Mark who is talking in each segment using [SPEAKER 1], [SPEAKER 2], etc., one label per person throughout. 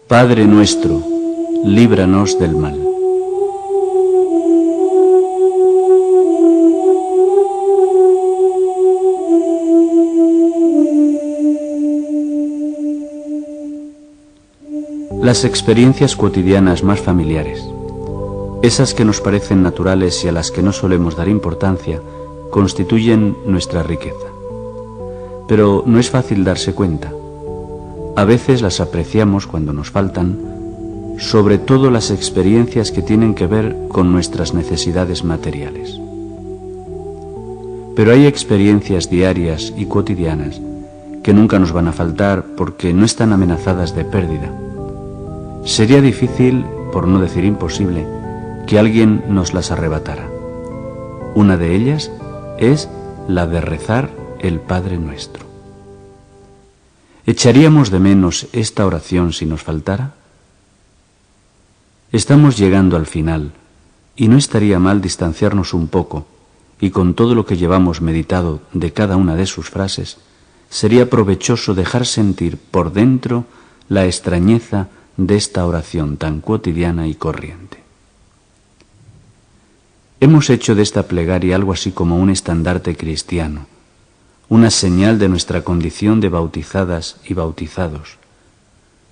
[SPEAKER 1] Padre nuestro, líbranos del mal. Las experiencias cotidianas más familiares, esas que nos parecen naturales y a las que no solemos dar importancia, constituyen nuestra riqueza. Pero no es fácil darse cuenta. A veces las apreciamos cuando nos faltan, sobre todo las experiencias que tienen que ver con nuestras necesidades materiales. Pero hay experiencias diarias y cotidianas que nunca nos van a faltar porque no están amenazadas de pérdida. Sería difícil, por no decir imposible, que alguien nos las arrebatara. Una de ellas es la de rezar el Padre Nuestro. ¿Echaríamos de menos esta oración si nos faltara? Estamos llegando al final, y no estaría mal distanciarnos un poco, y con todo lo que llevamos meditado de cada una de sus frases, sería provechoso dejar sentir por dentro la extrañeza de esta oración tan cotidiana y corriente. Hemos hecho de esta plegaria algo así como un estandarte cristiano, una señal de nuestra condición de bautizadas y bautizados.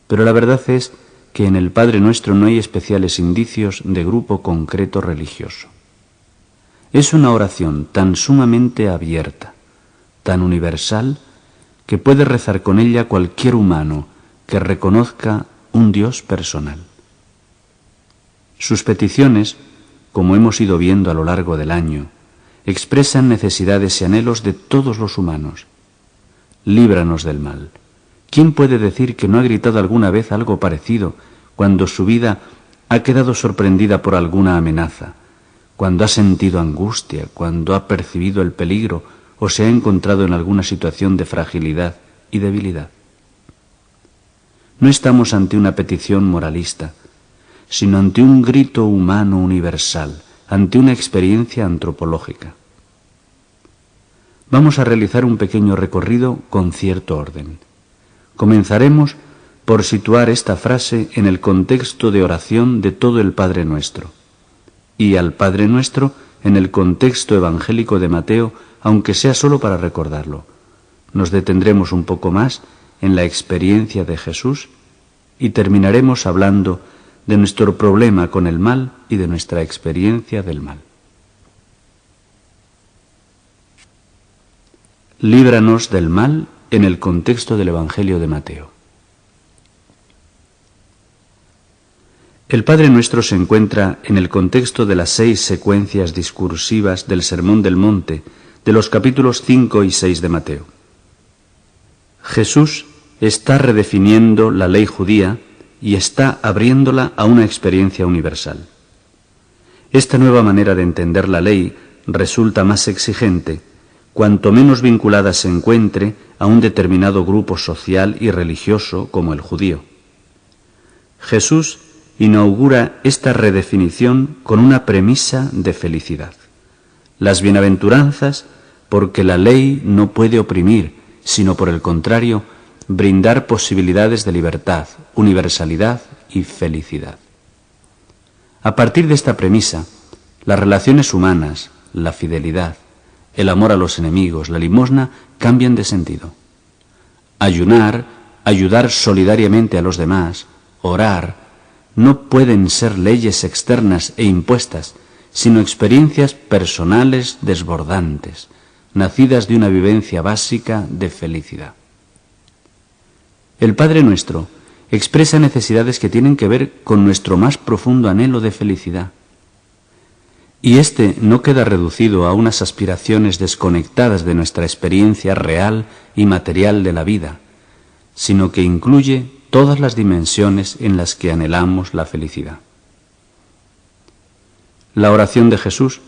[SPEAKER 1] Pero la verdad es que en el Padre Nuestro no hay especiales indicios de grupo concreto religioso. Es una oración tan sumamente abierta, tan universal, que puede rezar con ella cualquier humano que reconozca un Dios personal. Sus peticiones, como hemos ido viendo a lo largo del año, expresan necesidades y anhelos de todos los humanos. Líbranos del mal. ¿Quién puede decir que no ha gritado alguna vez algo parecido cuando su vida ha quedado sorprendida por alguna amenaza, cuando ha sentido angustia, cuando ha percibido el peligro o se ha encontrado en alguna situación de fragilidad y debilidad? No estamos ante una petición moralista, sino ante un grito humano universal, ante una experiencia antropológica. Vamos a realizar un pequeño recorrido con cierto orden. Comenzaremos por situar esta frase en el contexto de oración de todo el Padre Nuestro, y al Padre Nuestro en el contexto evangélico de Mateo, aunque sea solo para recordarlo. Nos detendremos un poco más en la experiencia de Jesús y terminaremos hablando de nuestro problema con el mal y de nuestra experiencia del mal. Líbranos del mal en el contexto del Evangelio de Mateo. El Padre Nuestro se encuentra en el contexto de las 6 secuencias discursivas del Sermón del Monte de los capítulos 5 y 6 de Mateo. Jesús está redefiniendo la ley judía y está abriéndola a una experiencia universal. Esta nueva manera de entender la ley resulta más exigente cuanto menos vinculada se encuentre a un determinado grupo social y religioso como el judío. Jesús inaugura esta redefinición con una premisa de felicidad. Las bienaventuranzas, porque la ley no puede oprimir, sino por el contrario, brindar posibilidades de libertad, universalidad y felicidad. A partir de esta premisa, las relaciones humanas, la fidelidad, el amor a los enemigos, la limosna, cambian de sentido. Ayunar, ayudar solidariamente a los demás, orar, no pueden ser leyes externas e impuestas, sino experiencias personales desbordantes, nacidas de una vivencia básica de felicidad. El Padre Nuestro expresa necesidades que tienen que ver con nuestro más profundo anhelo de felicidad. Y este no queda reducido a unas aspiraciones desconectadas de nuestra experiencia real y material de la vida, sino que incluye todas las dimensiones en las que anhelamos la felicidad. La oración de Jesús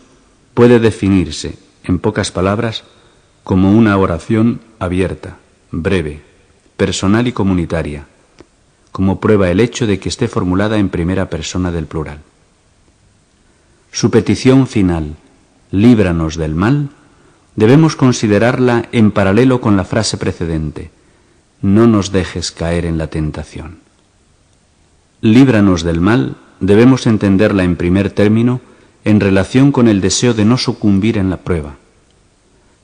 [SPEAKER 1] puede definirse, en pocas palabras, como una oración abierta, breve, personal y comunitaria, como prueba el hecho de que esté formulada en primera persona del plural. Su petición final, líbranos del mal, debemos considerarla en paralelo con la frase precedente, no nos dejes caer en la tentación. Líbranos del mal debemos entenderla en primer término en relación con el deseo de no sucumbir en la prueba.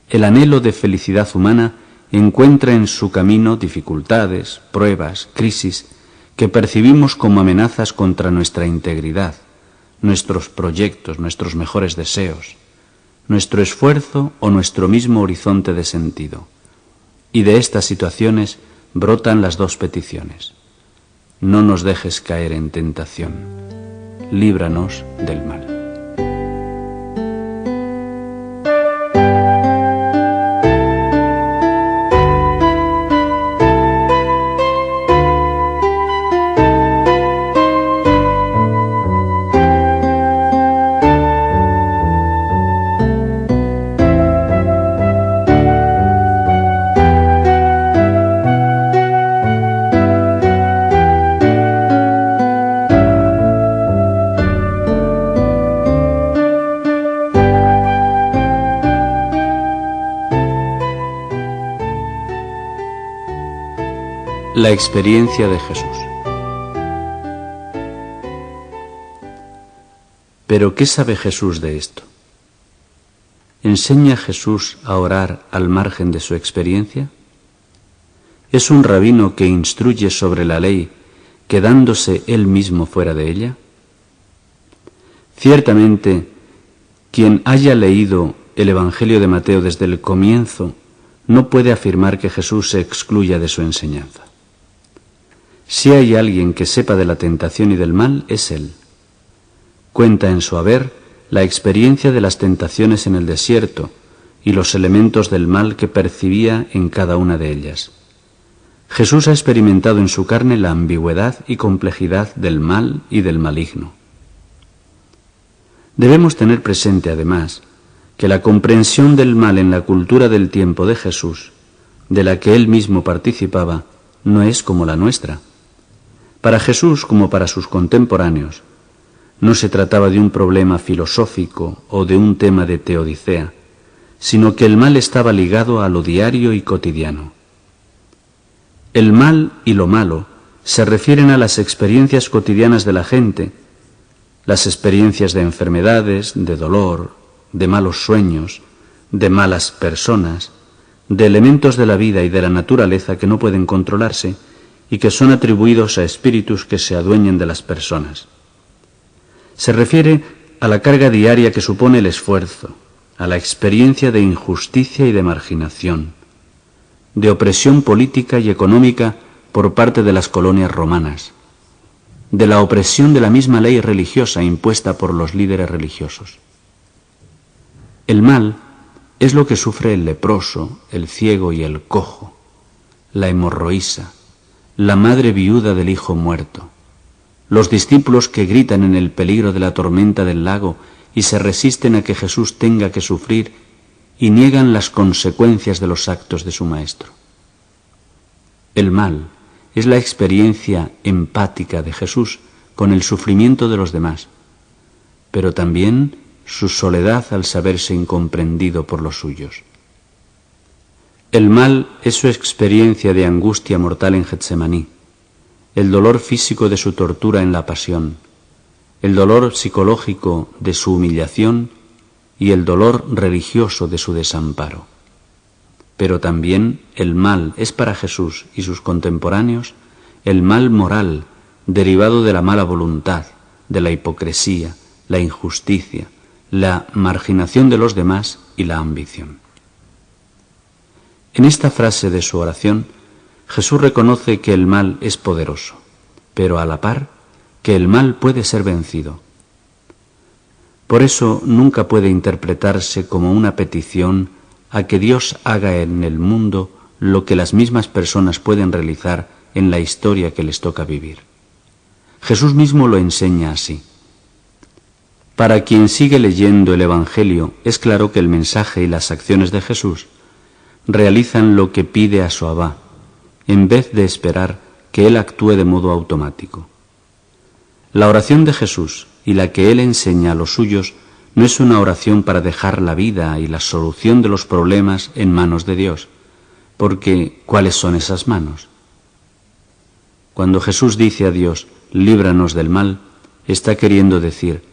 [SPEAKER 1] El anhelo de felicidad humana encuentra en su camino dificultades, pruebas, crisis, que percibimos como amenazas contra nuestra integridad, nuestros proyectos, nuestros mejores deseos, nuestro esfuerzo o nuestro mismo horizonte de sentido. Y de estas situaciones brotan las dos peticiones. No nos dejes caer en tentación, líbranos del mal. La experiencia de Jesús. ¿Pero qué sabe Jesús de esto? ¿Enseña Jesús a orar al margen de su experiencia? ¿Es un rabino que instruye sobre la ley quedándose él mismo fuera de ella? Ciertamente, quien haya leído el Evangelio de Mateo desde el comienzo no puede afirmar que Jesús se excluya de su enseñanza. Si hay alguien que sepa de la tentación y del mal, es él. Cuenta en su haber la experiencia de las tentaciones en el desierto y los elementos del mal que percibía en cada una de ellas. Jesús ha experimentado en su carne la ambigüedad y complejidad del mal y del maligno. Debemos tener presente, además, que la comprensión del mal en la cultura del tiempo de Jesús, de la que él mismo participaba, no es como la nuestra. Para Jesús, como para sus contemporáneos, no se trataba de un problema filosófico o de un tema de teodicea, sino que el mal estaba ligado a lo diario y cotidiano. El mal y lo malo se refieren a las experiencias cotidianas de la gente, las experiencias de enfermedades, de dolor, de malos sueños, de malas personas, de elementos de la vida y de la naturaleza que no pueden controlarse y que son atribuidos a espíritus que se adueñen de las personas. Se refiere a la carga diaria que supone el esfuerzo, a la experiencia de injusticia y de marginación, de opresión política y económica por parte de las colonias romanas, de la opresión de la misma ley religiosa impuesta por los líderes religiosos. El mal es lo que sufre el leproso, el ciego y el cojo, la hemorroísa, la madre viuda del hijo muerto, los discípulos que gritan en el peligro de la tormenta del lago y se resisten a que Jesús tenga que sufrir y niegan las consecuencias de los actos de su Maestro. El mal es la experiencia empática de Jesús con el sufrimiento de los demás, pero también su soledad al saberse incomprendido por los suyos. El mal es su experiencia de angustia mortal en Getsemaní, el dolor físico de su tortura en la pasión, el dolor psicológico de su humillación y el dolor religioso de su desamparo. Pero también el mal es para Jesús y sus contemporáneos el mal moral derivado de la mala voluntad, de la hipocresía, la injusticia, la marginación de los demás y la ambición. En esta frase de su oración, Jesús reconoce que el mal es poderoso, pero a la par que el mal puede ser vencido. Por eso nunca puede interpretarse como una petición a que Dios haga en el mundo lo que las mismas personas pueden realizar en la historia que les toca vivir. Jesús mismo lo enseña así. Para quien sigue leyendo el Evangelio, es claro que el mensaje y las acciones de Jesús realizan lo que pide a su Abba, en vez de esperar que Él actúe de modo automático. La oración de Jesús y la que Él enseña a los suyos no es una oración para dejar la vida y la solución de los problemas en manos de Dios, porque ¿cuáles son esas manos? Cuando Jesús dice a Dios, líbranos del mal, está queriendo decir,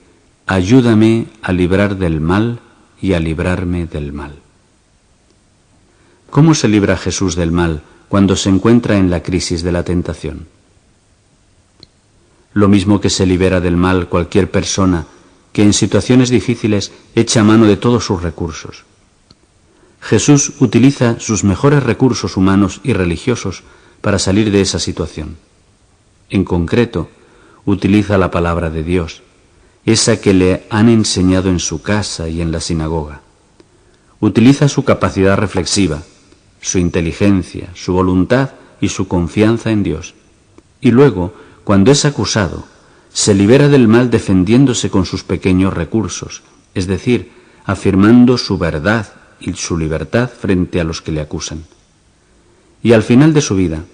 [SPEAKER 1] ayúdame a librar del mal y a librarme del mal. ¿Cómo se libra Jesús del mal cuando se encuentra en la crisis de la tentación? Lo mismo que se libera del mal cualquier persona que en situaciones difíciles echa mano de todos sus recursos. Jesús utiliza sus mejores recursos humanos y religiosos para salir de esa situación. En concreto, utiliza la palabra de Dios, esa que le han enseñado en su casa y en la sinagoga. Utiliza su capacidad reflexiva, su inteligencia, su voluntad y su confianza en Dios. Y luego, cuando es acusado, se libera del mal defendiéndose con sus pequeños recursos, es decir, afirmando su verdad y su libertad frente a los que le acusan. Y al final de su vida,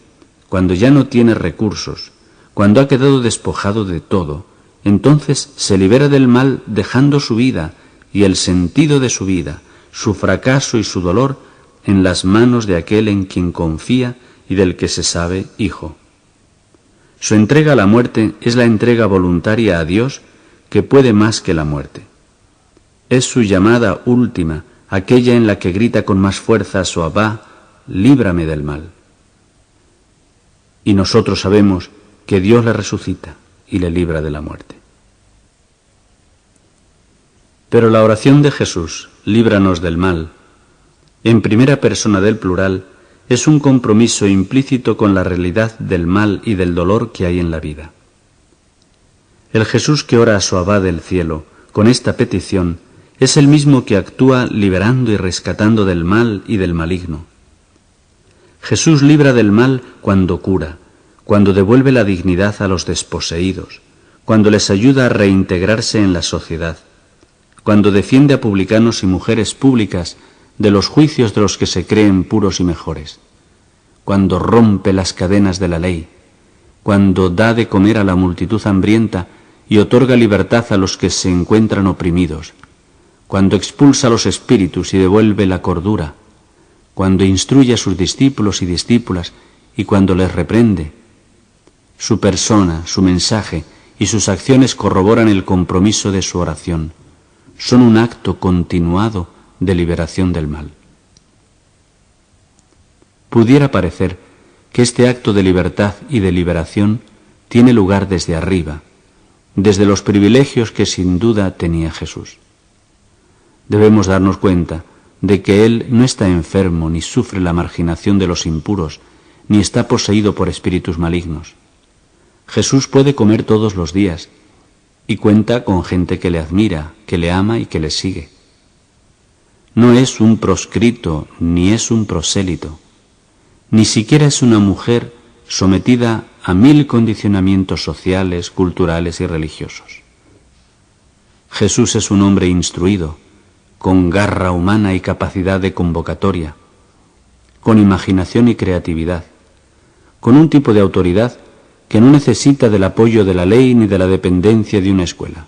[SPEAKER 1] cuando ya no tiene recursos, cuando ha quedado despojado de todo, entonces se libera del mal dejando su vida y el sentido de su vida, su fracaso y su dolor en las manos de aquel en quien confía y del que se sabe hijo. Su entrega a la muerte es la entrega voluntaria a Dios que puede más que la muerte. Es su llamada última, aquella en la que grita con más fuerza a su Abba, líbrame del mal. Y nosotros sabemos que Dios le resucita y le libra de la muerte. Pero la oración de Jesús, líbranos del mal, en primera persona del plural, es un compromiso implícito con la realidad del mal y del dolor que hay en la vida. El Jesús que ora a su Abba del cielo con esta petición es el mismo que actúa liberando y rescatando del mal y del maligno. Jesús libra del mal cuando cura, cuando devuelve la dignidad a los desposeídos, cuando les ayuda a reintegrarse en la sociedad, cuando defiende a publicanos y mujeres públicas de los juicios de los que se creen puros y mejores, cuando rompe las cadenas de la ley, cuando da de comer a la multitud hambrienta y otorga libertad a los que se encuentran oprimidos, cuando expulsa a los espíritus y devuelve la cordura, cuando instruye a sus discípulos y discípulas y cuando les reprende. Su persona, su mensaje y sus acciones corroboran el compromiso de su oración. Son un acto continuado de liberación del mal. Pudiera parecer que este acto de libertad y de liberación tiene lugar desde arriba, desde los privilegios que sin duda tenía Jesús. Debemos darnos cuenta de que Él no está enfermo ni sufre la marginación de los impuros, ni está poseído por espíritus malignos. Jesús puede comer todos los días y cuenta con gente que le admira, que le ama y que le sigue. No es un proscrito ni es un prosélito, ni siquiera es una mujer sometida a 1000 condicionamientos sociales, culturales y religiosos. Jesús es un hombre instruido, con garra humana y capacidad de convocatoria, con imaginación y creatividad, con un tipo de autoridad que no necesita del apoyo de la ley ni de la dependencia de una escuela.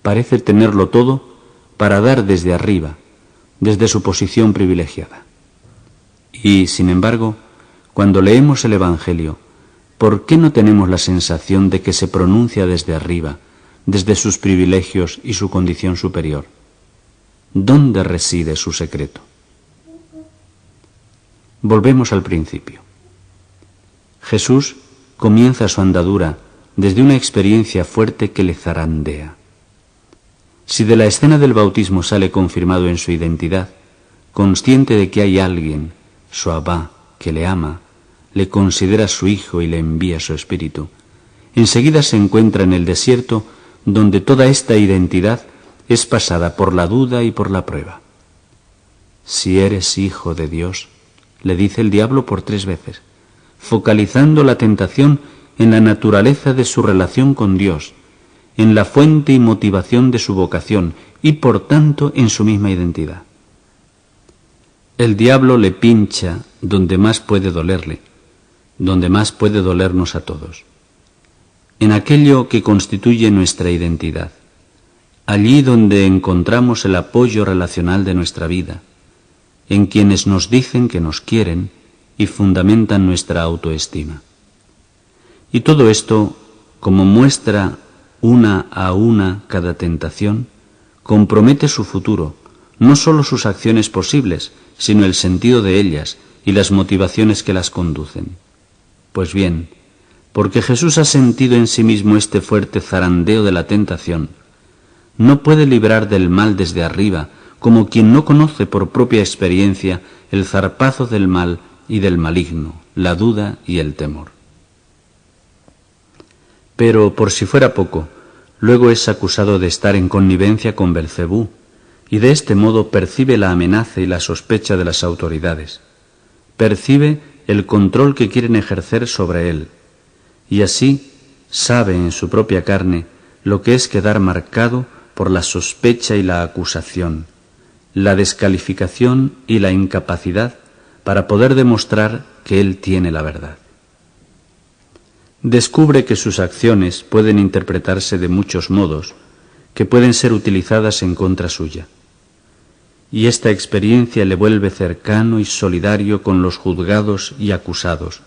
[SPEAKER 1] Parece tenerlo todo para dar desde arriba, desde su posición privilegiada. Y, sin embargo, cuando leemos el Evangelio, ¿por qué no tenemos la sensación de que se pronuncia desde arriba, desde sus privilegios y su condición superior? ¿Dónde reside su secreto? Volvemos al principio. Jesús comienza su andadura desde una experiencia fuerte que le zarandea. Si de la escena del bautismo sale confirmado en su identidad, consciente de que hay alguien, su Abba, que le ama, le considera su hijo y le envía su espíritu, enseguida se encuentra en el desierto donde toda esta identidad es pasada por la duda y por la prueba. Si eres hijo de Dios, le dice el diablo por 3 veces, focalizando la tentación en la naturaleza de su relación con Dios, en la fuente y motivación de su vocación y por tanto en su misma identidad. El diablo le pincha donde más puede dolerle, donde más puede dolernos a todos, en aquello que constituye nuestra identidad, allí donde encontramos el apoyo relacional de nuestra vida, en quienes nos dicen que nos quieren y fundamentan nuestra autoestima. Y todo esto, como muestra una a una cada tentación, compromete su futuro, no sólo sus acciones posibles, sino el sentido de ellas y las motivaciones que las conducen. Pues bien, porque Jesús ha sentido en sí mismo este fuerte zarandeo de la tentación, no puede librar del mal desde arriba, como quien no conoce por propia experiencia el zarpazo del mal y del maligno, la duda y el temor. Pero, por si fuera poco, luego es acusado de estar en connivencia con Belcebú, y de este modo percibe la amenaza y la sospecha de las autoridades. Percibe el control que quieren ejercer sobre él, y así sabe en su propia carne lo que es quedar marcado por la sospecha y la acusación, la descalificación y la incapacidad para poder demostrar que él tiene la verdad. Descubre que sus acciones pueden interpretarse de muchos modos, que pueden ser utilizadas en contra suya. Y esta experiencia le vuelve cercano y solidario con los juzgados y acusados,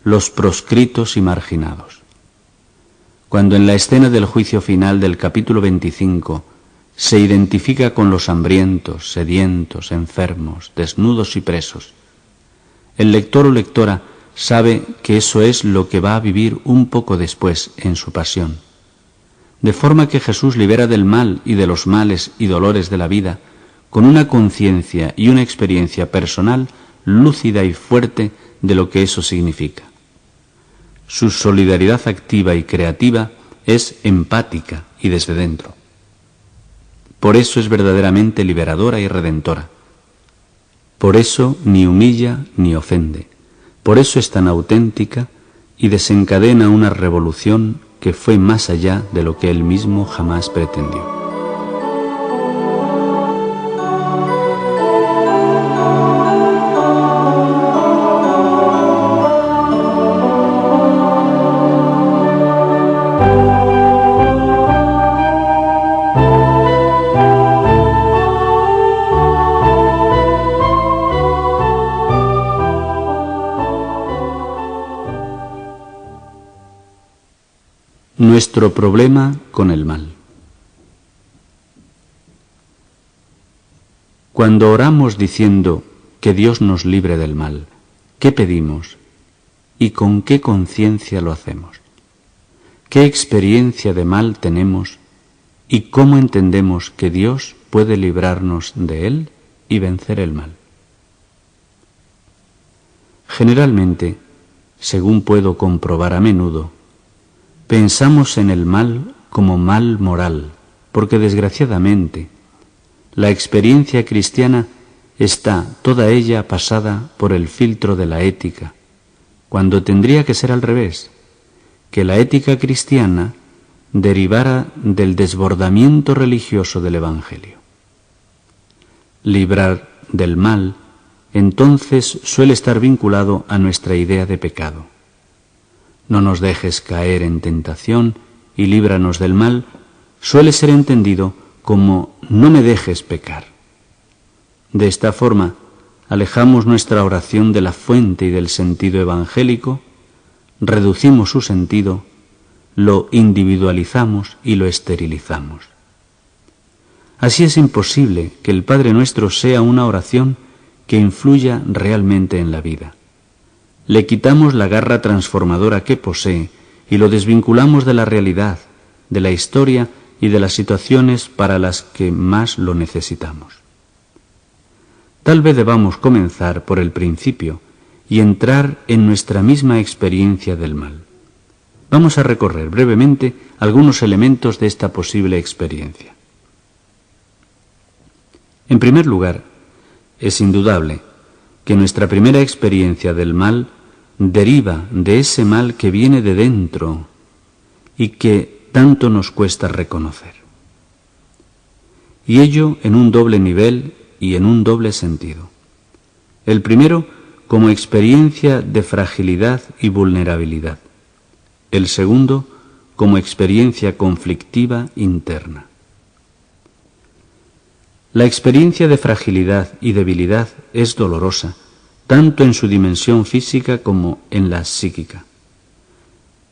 [SPEAKER 1] los proscritos y marginados. Cuando en la escena del juicio final del capítulo 25 se identifica con los hambrientos, sedientos, enfermos, desnudos y presos, el lector o lectora sabe que eso es lo que va a vivir un poco después en su pasión. De forma que Jesús libera del mal y de los males y dolores de la vida con una conciencia y una experiencia personal lúcida y fuerte de lo que eso significa. Su solidaridad activa y creativa es empática y desde dentro. Por eso es verdaderamente liberadora y redentora. Por eso ni humilla ni ofende. Por eso es tan auténtica y desencadena una revolución que fue más allá de lo que él mismo jamás pretendió. Nuestro problema con el mal. Cuando oramos diciendo que Dios nos libre del mal, ¿qué pedimos y con qué conciencia lo hacemos? ¿Qué experiencia de mal tenemos y cómo entendemos que Dios puede librarnos de él y vencer el mal? Generalmente, según puedo comprobar a menudo, pensamos en el mal como mal moral, porque desgraciadamente la experiencia cristiana está toda ella pasada por el filtro de la ética, cuando tendría que ser al revés, que la ética cristiana derivara del desbordamiento religioso del Evangelio. Librar del mal, entonces, suele estar vinculado a nuestra idea de pecado. No nos dejes caer en tentación y líbranos del mal, suele ser entendido como no me dejes pecar. De esta forma, alejamos nuestra oración de la fuente y del sentido evangélico, reducimos su sentido, lo individualizamos y lo esterilizamos. Así es imposible que el Padre Nuestro sea una oración que influya realmente en la vida. Le quitamos la garra transformadora que posee y lo desvinculamos de la realidad, de la historia y de las situaciones para las que más lo necesitamos. Tal vez debamos comenzar por el principio y entrar en nuestra misma experiencia del mal. Vamos a recorrer brevemente algunos elementos de esta posible experiencia. En primer lugar, es indudable que nuestra primera experiencia del mal deriva de ese mal que viene de dentro y que tanto nos cuesta reconocer. Y ello en un doble nivel y en un doble sentido. El primero, como experiencia de fragilidad y vulnerabilidad. El segundo, como experiencia conflictiva interna. La experiencia de fragilidad y debilidad es dolorosa, tanto en su dimensión física como en la psíquica.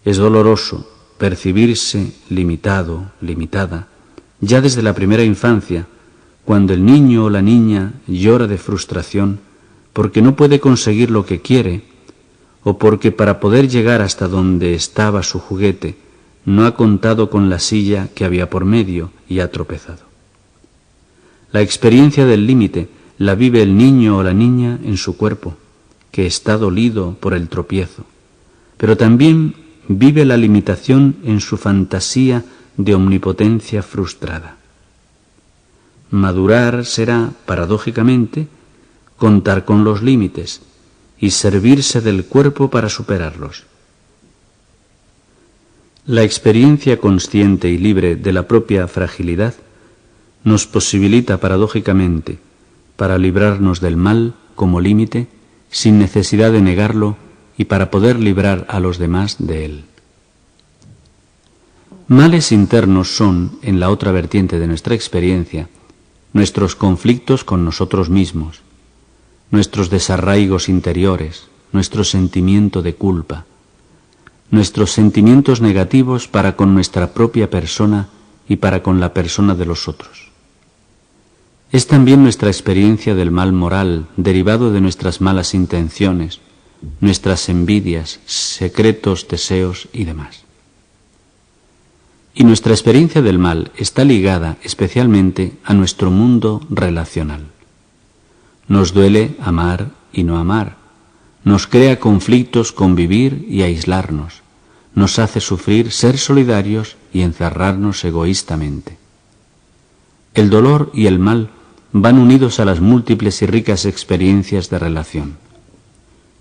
[SPEAKER 1] Es doloroso percibirse limitado, limitada, ya desde la primera infancia, cuando el niño o la niña llora de frustración porque no puede conseguir lo que quiere, o porque para poder llegar hasta donde estaba su juguete no ha contado con la silla que había por medio y ha tropezado. La experiencia del límite la vive el niño o la niña en su cuerpo, que está dolido por el tropiezo, pero también vive la limitación en su fantasía de omnipotencia frustrada. Madurar será, paradójicamente, contar con los límites y servirse del cuerpo para superarlos. La experiencia consciente y libre de la propia fragilidad nos posibilita paradójicamente para librarnos del mal como límite sin necesidad de negarlo y para poder librar a los demás de él. Males internos son, en la otra vertiente de nuestra experiencia, nuestros conflictos con nosotros mismos, nuestros desarraigos interiores, nuestro sentimiento de culpa, nuestros sentimientos negativos para con nuestra propia persona y para con la persona de los otros. Es también nuestra experiencia del mal moral derivado de nuestras malas intenciones, nuestras envidias, secretos deseos y demás. Y nuestra experiencia del mal está ligada especialmente a nuestro mundo relacional. Nos duele amar y no amar, nos crea conflictos convivir y aislarnos, nos hace sufrir ser solidarios y encerrarnos egoístamente. El dolor y el mal van unidos a las múltiples y ricas experiencias de relación.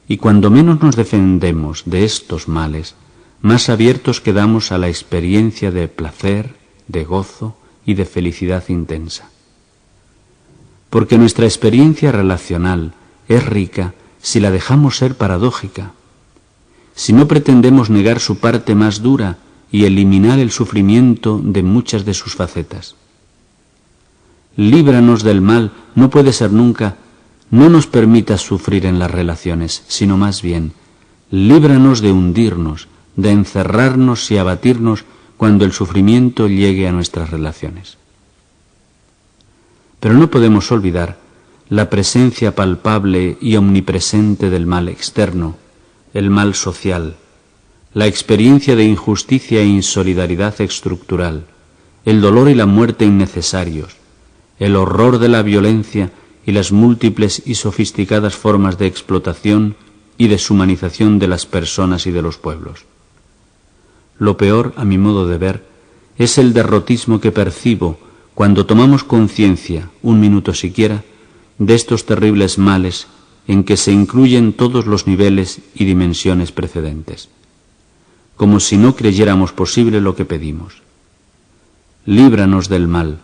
[SPEAKER 1] Y cuando menos nos defendemos de estos males, más abiertos quedamos a la experiencia de placer, de gozo y de felicidad intensa. Porque nuestra experiencia relacional es rica si la dejamos ser paradójica, si no pretendemos negar su parte más dura y eliminar el sufrimiento de muchas de sus facetas. Líbranos del mal no puede ser nunca, no nos permitas sufrir en las relaciones, sino más bien, líbranos de hundirnos, de encerrarnos y abatirnos cuando el sufrimiento llegue a nuestras relaciones. Pero no podemos olvidar la presencia palpable y omnipresente del mal externo, el mal social, la experiencia de injusticia e insolidaridad estructural, el dolor y la muerte innecesarios, el horror de la violencia y las múltiples y sofisticadas formas de explotación y deshumanización de las personas y de los pueblos. Lo peor, a mi modo de ver, es el derrotismo que percibo cuando tomamos conciencia, un minuto siquiera, de estos terribles males en que se incluyen todos los niveles y dimensiones precedentes, como si no creyéramos posible lo que pedimos. Líbranos del mal,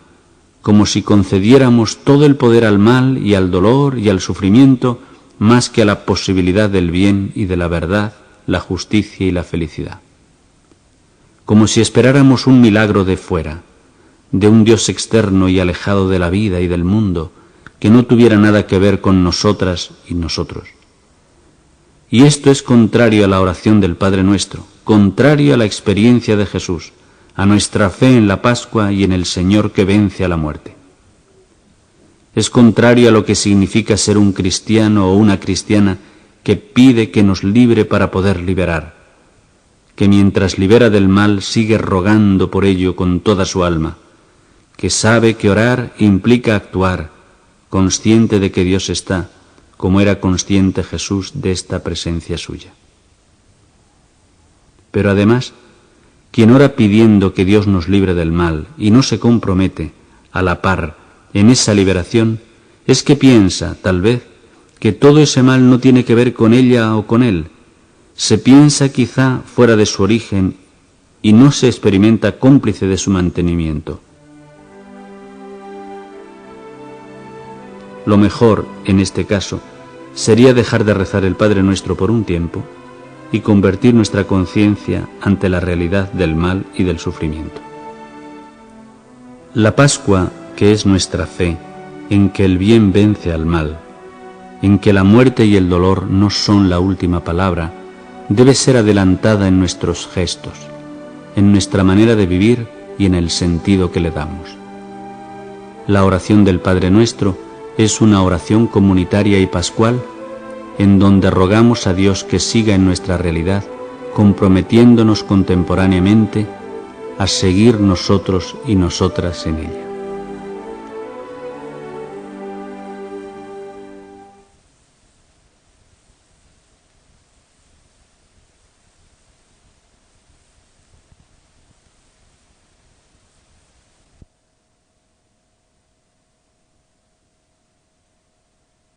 [SPEAKER 1] como si concediéramos todo el poder al mal y al dolor y al sufrimiento más que a la posibilidad del bien y de la verdad, la justicia y la felicidad. Como si esperáramos un milagro de fuera, de un Dios externo y alejado de la vida y del mundo, que no tuviera nada que ver con nosotras y nosotros. Y esto es contrario a la oración del Padre Nuestro, contrario a la experiencia de Jesús, a nuestra fe en la Pascua y en el Señor que vence a la muerte. Es contrario a lo que significa ser un cristiano o una cristiana que pide que nos libre para poder liberar, que mientras libera del mal sigue rogando por ello con toda su alma, que sabe que orar implica actuar, consciente de que Dios está, como era consciente Jesús de esta presencia suya. Pero además, quien ora pidiendo que Dios nos libre del mal y no se compromete, a la par, en esa liberación, es que piensa, tal vez, que todo ese mal no tiene que ver con ella o con él. Se piensa quizá fuera de su origen y no se experimenta cómplice de su mantenimiento. Lo mejor, en este caso, sería dejar de rezar el Padre Nuestro por un tiempo y convertir nuestra conciencia ante la realidad del mal y del sufrimiento. La Pascua, que es nuestra fe en que el bien vence al mal, en que la muerte y el dolor no son la última palabra, debe ser adelantada en nuestros gestos, en nuestra manera de vivir y en el sentido que le damos. La oración del Padre Nuestro es una oración comunitaria y pascual en donde rogamos a Dios que siga en nuestra realidad, comprometiéndonos contemporáneamente a seguir nosotros y nosotras en ella.